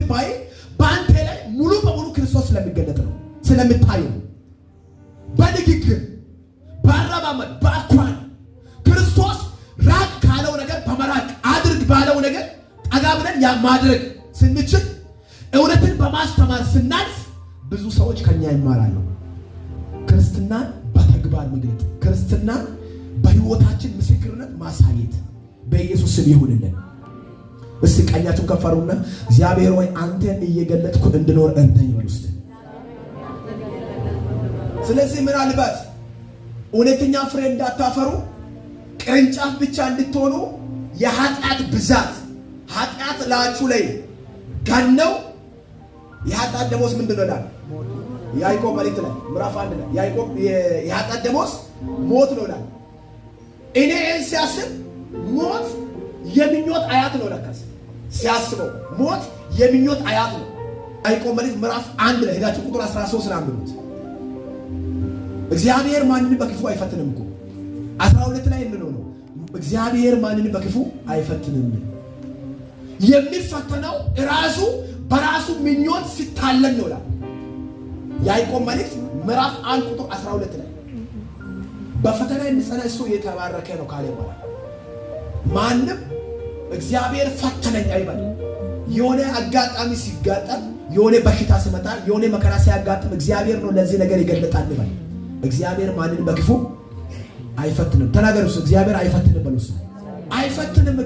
ስትባይ በአንተ ላይ ሙሉ በሙሉ ክርስቶስ ስለሚገለጥ ነው፣ ስለምታይ ነው። በንግግር በአረማመድ በአኳኋን ክርስቶስ ራቅ ካለው ነገር በመራቅ አድርግ ባለው ነገር ጠጋ ብለን ያ ማድረግ ስንችል እውነትን በማስተማር ስናልፍ ብዙ ሰዎች ከኛ ይማራሉ። ክርስትናን በተግባር መግለጥ፣ ክርስትናን በህይወታችን ምስክርነት ማሳየት በኢየሱስ ስም ይሁንልን። እስቲ ቀኛችሁን ከፍ አድርጉና እግዚአብሔር ሆይ አንተን እየገለጥኩ እንድኖር እርዳኝ በሉ እስቲ። ስለዚህ ምናልባት እውነተኛ ፍሬ እንዳታፈሩ ቅርንጫፍ ብቻ እንድትሆኑ የኃጢአት ብዛት ኃጢአት ላችሁ ላይ ጋነው የኃጢአት ደሞዝ ምንድነው ይላል ያዕቆብ መልእክት ላይ ምዕራፍ 1 ላይ ያዕቆብ የኃጢአት ደሞዝ ሞት ነው ይላል። እኔ ሲያስብ ሞት የምኞት አያት ነው። ለካስ ሲያስበው ሞት የምኞት አያት ነው። ያዕቆብ መልእክት ምዕራፍ 1 ላይ ሄዳችሁ ቁጥር 13 ላይ አንብቡት። እግዚአብሔር ማንንም በክፉ አይፈትንም እኮ 12 ላይ እንነው ነው እግዚአብሔር ማንንም በክፉ አይፈትንም። የሚፈተነው ራሱ በራሱ ምኞት ሲታለን ነው ይላል ያዕቆብ መልእክት ምዕራፍ 1 ቁጥር 12 ላይ በፈተና የሚጸና እሱ የተባረከ ነው ካለ በኋላ ማንም እግዚአብሔር ፈተነኝ አይበል። የሆነ አጋጣሚ ሲጋጠም የሆነ በሽታ ሲመጣ የሆነ መከራ ሲያጋጥም እግዚአብሔር ነው ለዚህ ነገር ይገለጣል ይበል። እግዚአብሔር ማንንም በክፉ አይፈትንም። ተናገሩ። እግዚአብሔር አይፈትንም በሉስ። አይፈትንም።